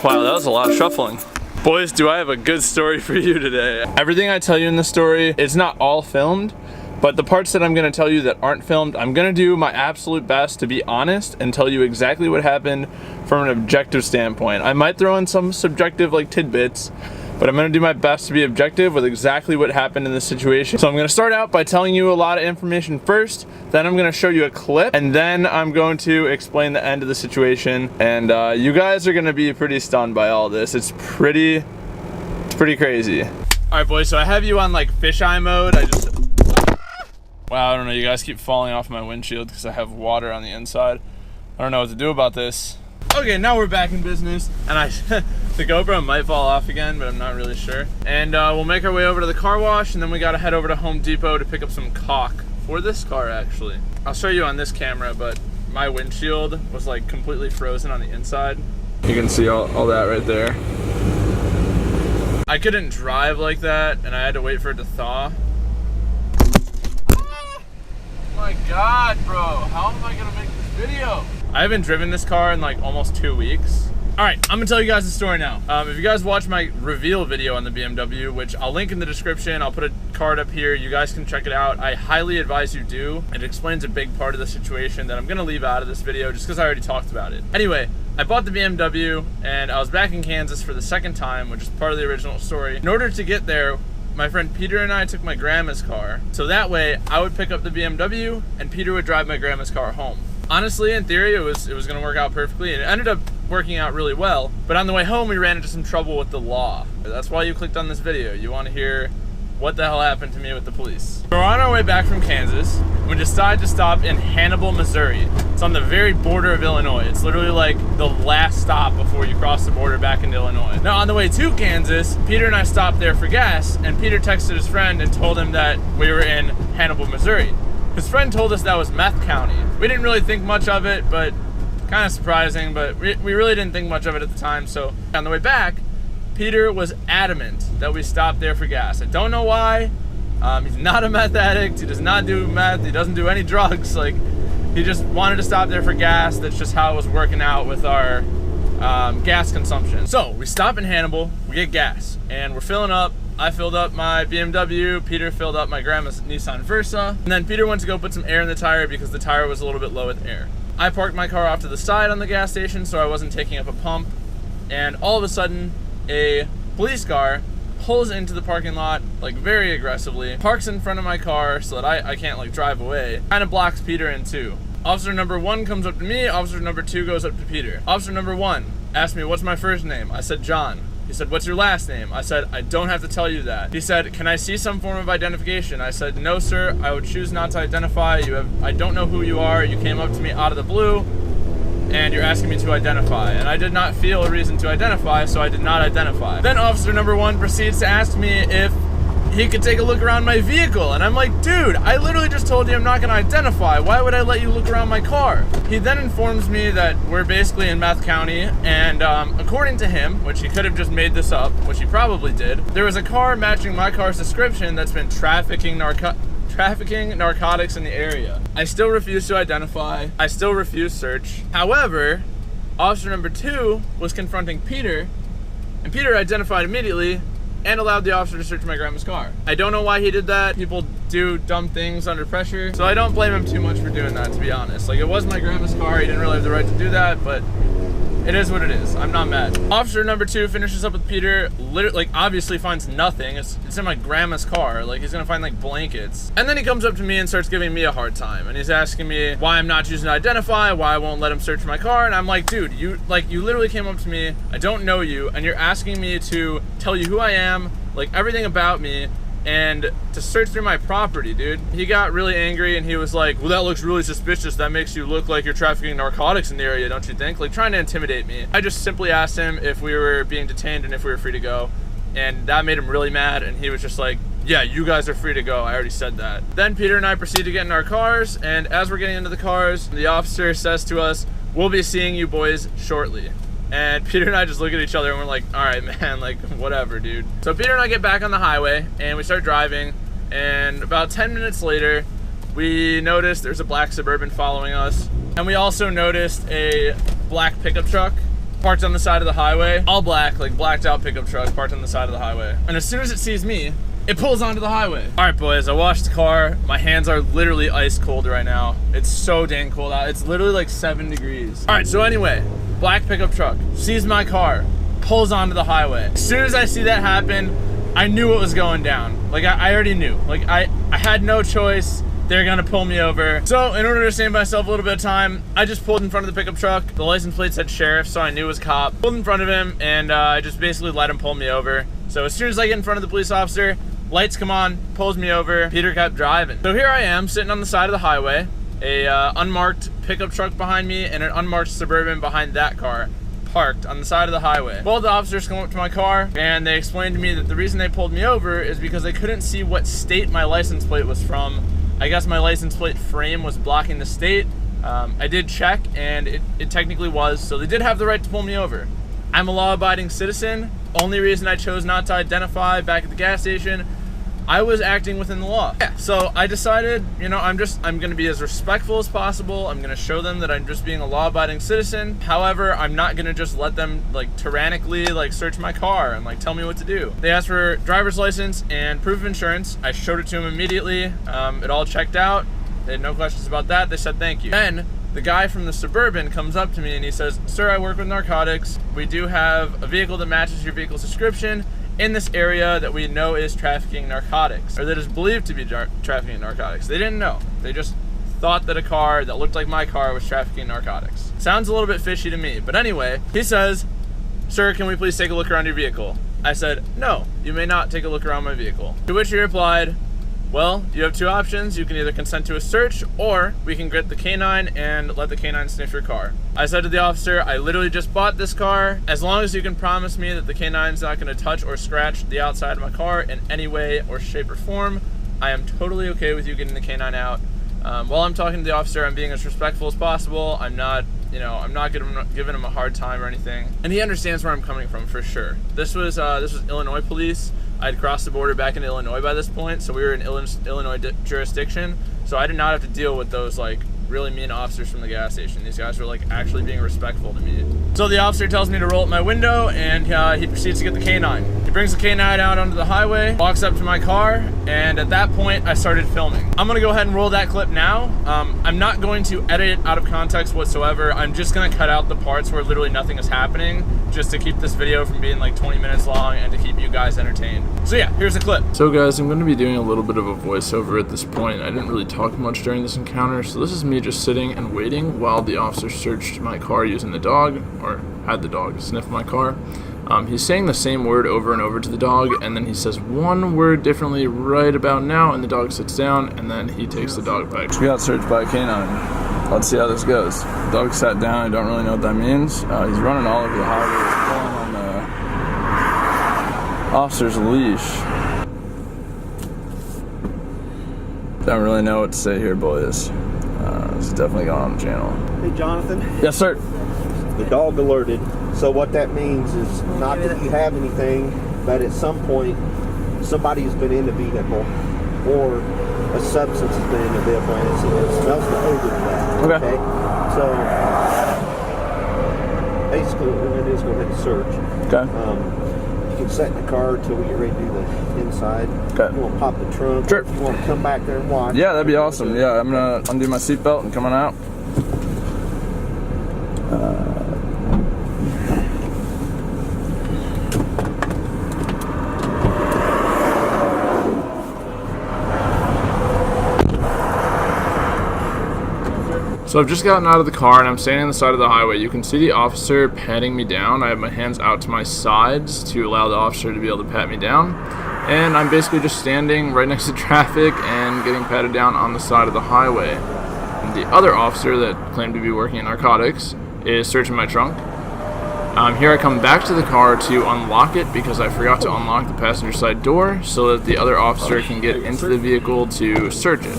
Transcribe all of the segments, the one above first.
Wow, that was a lot of shuffling. Boys, do I have a good story for you today. Everything I tell you in the story, it's not all filmed, but the parts that I'm gonna tell you that aren't filmed, I'm gonna do my absolute best to be honest and tell you exactly what happened from an objective standpoint. I might throw in some subjective like tidbits, but I'm gonna do my best to be objective with exactly what happened in this situation. So I'm gonna start out by telling you a lot of information first, then I'm gonna show you a clip, and then I'm going to explain the end of the situation. And you guys are gonna be pretty stunned by all this. It's pretty crazy. All right, boys, so I have you on like fisheye mode. Wow, I don't know, you guys keep falling off my windshield because I have water on the inside. I don't know what to do about this. Okay, now we're back in business, and the GoPro might fall off again, but I'm not really sure. And we'll make our way over to the car wash, and then we gotta head over to Home Depot to pick up some caulk for this car, actually. I'll show you on this camera, but my windshield was like completely frozen on the inside. You can see all that right there. I couldn't drive like that, and I had to wait for it to thaw. Oh my God, bro, how am I gonna make this video? I haven't driven this car in like almost 2 weeks. All right, I'm gonna tell you guys the story now. If you guys watch my reveal video on the BMW, which I'll link in the description, I'll put a card up here, you guys can check it out. I highly advise you do. It explains a big part of the situation that I'm gonna leave out of this video just because I already talked about it. Anyway, I bought the BMW and I was back in Kansas for the second time, which is part of the original story. In order to get there, my friend Peter and I took my grandma's car. So that way I would pick up the BMW and Peter would drive my grandma's car home. Honestly, in theory, it was gonna work out perfectly, and it ended up working out really well. But on the way home, we ran into some trouble with the law. That's why you clicked on this video. You wanna hear what the hell happened to me with the police. We're on our way back from Kansas. We decide to stop in Hannibal, Missouri. It's on the very border of Illinois. It's literally like the last stop before you cross the border back into Illinois. Now, on the way to Kansas, Peter and I stopped there for gas, and Peter texted his friend and told him that we were in Hannibal, Missouri. His friend told us that was Meth County. We didn't really think much of it, but kind of surprising, but we really didn't think much of it at the time. So on the way back, Peter was adamant that we stopped there for gas. I don't know why. He's not a meth addict. He does not do meth. He doesn't do any drugs. Like, he just wanted to stop there for gas. That's just how it was working out with our gas consumption. So we stop in Hannibal, we get gas, and we're filling up. I filled up my BMW, Peter filled up my grandma's Nissan Versa, and then Peter went to go put some air in the tire because the tire was a little bit low with air. I parked my car off to the side on the gas station so I wasn't taking up a pump, and all of a sudden, a police car pulls into the parking lot, like very aggressively, parks in front of my car so that I can't like drive away, kind of blocks Peter in two. Officer number 1 comes up to me, officer number 2 goes up to Peter. Officer number 1 asked me, what's my first name? I said, John. He said, what's your last name? I said, I don't have to tell you that. He said, can I see some form of identification? I said, no, sir, I would choose not to identify. I don't know who you are. You came up to me out of the blue, and you're asking me to identify. And I did not feel a reason to identify, so I did not identify. Then officer number 1 proceeds to ask me if he could take a look around my vehicle. And I'm like, dude, I literally just told you I'm not gonna identify. Why would I let you look around my car? He then informs me that we're basically in Meth County, and according to him, which he could have just made this up, which he probably did, there was a car matching my car's description that's been trafficking narcotics in the area. I still refuse to identify. I still refuse search. However, officer number 2 was confronting Peter, and Peter identified immediately and allowed the officer to search my grandma's car. I don't know why he did that. People do dumb things under pressure, so I don't blame him too much for doing that, to be honest. Like, it was my grandma's car. He didn't really have the right to do that, but it is what it is. I'm not mad. Officer number 2 finishes up with Peter, literally, like, obviously finds nothing. It's in my grandma's car. Like, he's gonna find, like, blankets. And then he comes up to me and starts giving me a hard time. And he's asking me why I'm not choosing to identify, why I won't let him search my car. And I'm like, dude, you literally came up to me, I don't know you, and you're asking me to tell you who I am, like, everything about me, and to search through my property, dude. He got really angry and he was like, well, that looks really suspicious. That makes you look like you're trafficking narcotics in the area, don't you think? Like, trying to intimidate me. I just simply asked him if we were being detained and if we were free to go. and that made him really mad, and he was just like, yeah, you guys are free to go. I already said that. Then Peter and I proceed to get in our cars, and as we're getting into the cars, the officer says to us, we'll be seeing you boys shortly. And Peter and I just look at each other and we're like, all right, man, like, whatever, dude. So Peter and I get back on the highway and we start driving, and about 10 minutes later, we noticed there's a black Suburban following us. And we also noticed a black pickup truck parked on the side of the highway. All black, like blacked out pickup truck parked on the side of the highway. And as soon as it sees me, it pulls onto the highway. All right, boys, I washed the car. My hands are literally ice cold right now. It's so dang cold out. It's literally like 7 degrees. All right, so anyway, black pickup truck sees my car, pulls onto the highway. As soon as I see that happen, I knew what was going down. Like, I already knew. Like, I had no choice. They're gonna pull me over. So in order to save myself a little bit of time, I just pulled in front of the pickup truck. The license plate said sheriff, so I knew it was cop. Pulled in front of him, and I just basically let him pull me over. So as soon as I get in front of the police officer, lights come on, pulls me over. Peter kept driving. So here I am, sitting on the side of the highway, a unmarked pickup truck behind me and an unmarked Suburban behind that car, parked on the side of the highway. Both the officers come up to my car and they explained to me that the reason they pulled me over is because they couldn't see what state my license plate was from. I guess my license plate frame was blocking the state. I did check and it technically was, so they did have the right to pull me over. I'm a law-abiding citizen. Only reason I chose not to identify back at the gas station, I was acting within the law. Yeah, so I decided, you know, I'm gonna be as respectful as possible. I'm gonna show them that I'm just being a law-abiding citizen. However, I'm not gonna just let them like tyrannically like search my car and like tell me what to do. They asked for driver's license and proof of insurance. I showed it to them immediately. It all checked out. They had no questions about that. They said thank you. Then the guy from the Suburban comes up to me and he says, sir, I work with narcotics. We do have a vehicle that matches your vehicle's description in this area that we know is trafficking narcotics, or that is believed to be trafficking narcotics. They didn't know. They just thought that a car that looked like my car was trafficking narcotics. Sounds a little bit fishy to me, but anyway, he says, sir, can we please take a look around your vehicle? I said, no, you may not take a look around my vehicle. To which he replied, well, you have two options. You can either consent to a search, or we can get the canine and let the canine sniff your car. I said to the officer, I literally just bought this car. As long as you can promise me that the canine's not gonna touch or scratch the outside of my car in any way or shape or form, I am totally okay with you getting the canine out. While I'm talking to the officer, I'm being as respectful as possible. I'm not giving him a hard time or anything. And he understands where I'm coming from for sure. This was Illinois police. I'd crossed the border back into Illinois by this point, so we were in Illinois jurisdiction. So I did not have to deal with those like really mean officers from the gas station. These guys were like actually being respectful to me. So the officer tells me to roll up my window, and he proceeds to get the canine. He brings the canine out onto the highway, walks up to my car, and at that point I started filming. I'm gonna go ahead and roll that clip now. I'm not going to edit it out of context whatsoever. I'm just gonna cut out the parts where literally nothing is happening, just to keep this video from being like 20 minutes long and to keep you guys entertained. So yeah, here's the clip. So guys, I'm going to be doing a little bit of a voiceover at this point. I didn't really talk much during this encounter, so this is me just sitting and waiting while the officer searched my car using the dog, or had the dog sniff my car. He's saying the same word over and over to the dog, and then he says one word differently right about now, and the dog sits down, and then he takes the dog back. We got searched by a canine. Let's see how this goes. The dog sat down. I don't really know what that means. He's running all over the highway. He's pulling on the officer's leash. Don't really know what to say here, boys. This is definitely going on the channel. Hey, Jonathan. Yes, sir. The dog alerted. So what that means is not that you have anything, but at some point somebody has been in the vehicle or a substance has been in the vehicle, and it smells the odor of that. Okay. So basically what we're going to do is go ahead and search. Okay. You can set in the car until we get ready to do the inside. Okay. You want to pop the trunk. Sure. If you want to come back there and watch. Yeah, that'd be awesome. Yeah, I'm going to undo my seatbelt and come on out. So I've just gotten out of the car and I'm standing on the side of the highway. You can see the officer patting me down. I have my hands out to my sides to allow the officer to be able to pat me down. And I'm basically just standing right next to traffic and getting patted down on the side of the highway. And the other officer that claimed to be working in narcotics is searching my trunk. Here I come back to the car to unlock it because I forgot to unlock the passenger side door so that the other officer can get into the vehicle to search it.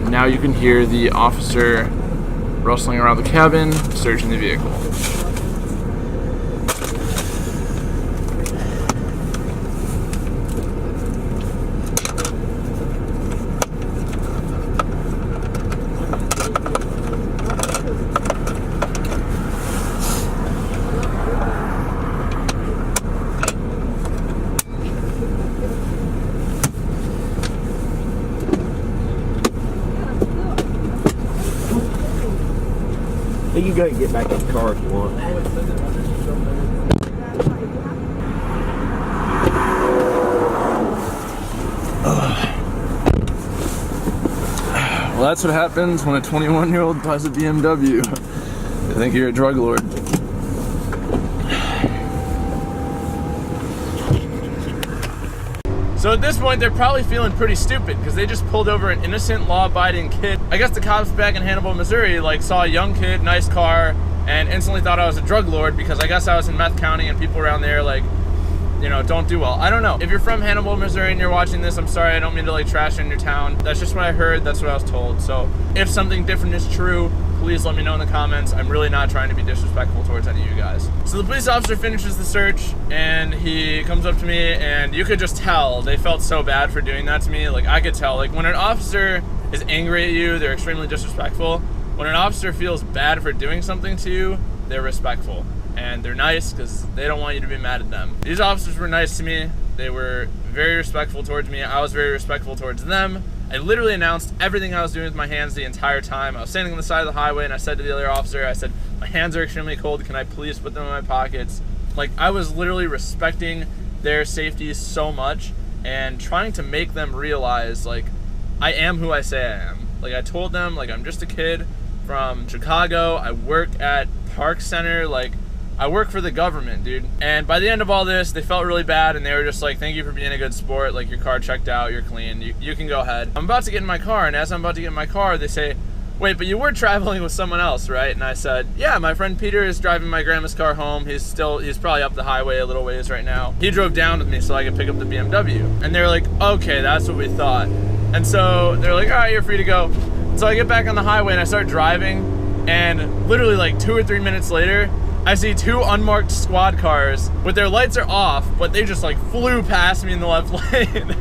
Now you can hear the officer rustling around the cabin, searching the vehicle. You go and get back in the car if you want. Well, that's what happens when a 21-year-old buys a BMW. They think you're a drug lord. So at this point, they're probably feeling pretty stupid because they just pulled over an innocent, law-abiding kid. I guess the cops back in Hannibal, Missouri, like saw a young kid, nice car, and instantly thought I was a drug lord because I guess I was in Meth County and people around there, like, you know, don't do well. I don't know. If you're from Hannibal, Missouri and you're watching this, I'm sorry. I don't mean to like trash in your town. That's just what I heard. That's what I was told. So if something different is true, please let me know in the comments. I'm really not trying to be disrespectful towards any of you guys. So the police officer finishes the search and he comes up to me and you could just tell they felt so bad for doing that to me. Like I could tell, like when an officer is angry at you, they're extremely disrespectful. When an officer feels bad for doing something to you, they're respectful. And they're nice because they don't want you to be mad at them. These officers were nice to me. They were very respectful towards me. I was very respectful towards them. I literally announced everything I was doing with my hands the entire time. I was standing on the side of the highway and I said to the other officer, I said, my hands are extremely cold. Can I please put them in my pockets? Like I was literally respecting their safety so much and trying to make them realize like I am who I say I am. Like I told them like I'm just a kid from Chicago. I work at Park Center. Like I work for the government, dude. And by the end of all this, they felt really bad and they were just like, thank you for being a good sport. Like your car checked out, you're clean, you can go ahead. I'm about to get in my car, and as I'm about to get in my car, they say, wait, but you were traveling with someone else, right? And I said, yeah, my friend Peter is driving my grandma's car home. He's probably up the highway a little ways right now. He drove down with me so I could pick up the BMW. And they're like, okay, that's what we thought. And so they're like, all right, you're free to go. So I get back on the highway and I start driving, and literally like 2 or 3 minutes later, I see two unmarked squad cars with their lights are off, but they just like flew past me in the left lane.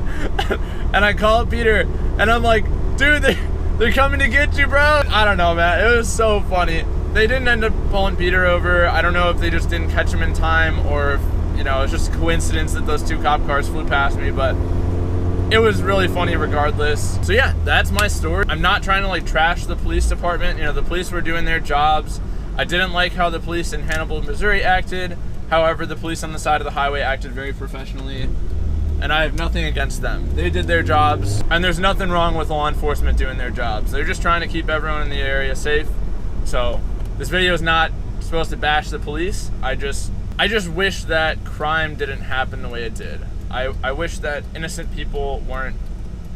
And I call up Peter and I'm like, dude, they're coming to get you, bro. I don't know, man. It was so funny. They didn't end up pulling Peter over. I don't know if they just didn't catch him in time or if, you know, it's just a coincidence that those two cop cars flew past me, but it was really funny regardless. So yeah, that's my story. I'm not trying to like trash the police department. You know, the police were doing their jobs. I didn't like how the police in Hannibal, Missouri acted. However, the police on the side of the highway acted very professionally, and I have nothing against them. They did their jobs, and there's nothing wrong with law enforcement doing their jobs. They're just trying to keep everyone in the area safe. So this video is not supposed to bash the police. I just wish that crime didn't happen the way it did. I wish that innocent people weren't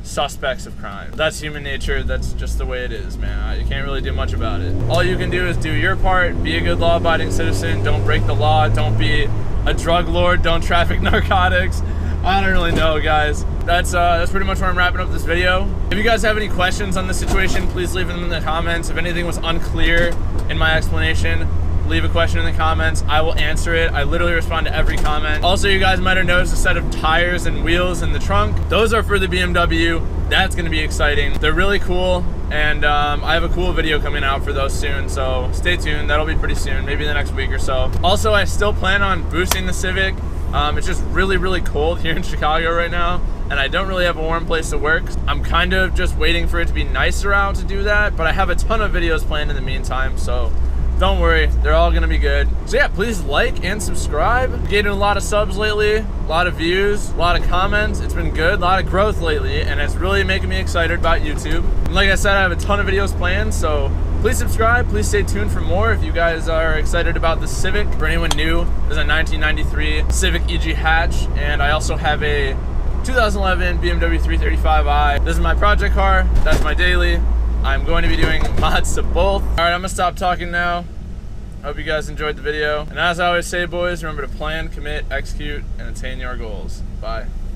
suspects of crime. That's human nature. That's just the way it is, man. You can't really do much about it. All you can do is do your part, be a good law-abiding citizen, don't break the law, don't be a drug lord, don't traffic narcotics. I don't really know, guys. That's pretty much where I'm wrapping up this video. If you guys have any questions on the situation, please leave them in the comments. If anything was unclear in my explanation, leave a question in the comments. I will answer it. I literally respond to every comment. Also, you guys might have noticed a set of tires and wheels in the trunk. Those are for the BMW. That's gonna be exciting. They're really cool, and I have a cool video coming out for those soon, so stay tuned. That'll be pretty soon, maybe the next week or so. Also, I still plan on boosting the Civic. It's just really, really cold here in Chicago right now, and I don't really have a warm place to work. I'm kind of just waiting for it to be nicer out to do that, but I have a ton of videos planned in the meantime, so don't worry, they're all gonna be good. So yeah, please like and subscribe. Getting a lot of subs lately, a lot of views, a lot of comments. It's been good, a lot of growth lately, and it's really making me excited about YouTube. And like I said, I have a ton of videos planned, so please subscribe, please stay tuned for more if you guys are excited about the Civic. For anyone new, this is a 1993 Civic EG hatch, and I also have a 2011 BMW 335i. This is my project car, that's my daily. I'm going to be doing mods to both. All right, I'm gonna stop talking now. Hope you guys enjoyed the video. And as I always say, boys, remember to plan, commit, execute, and attain your goals. Bye.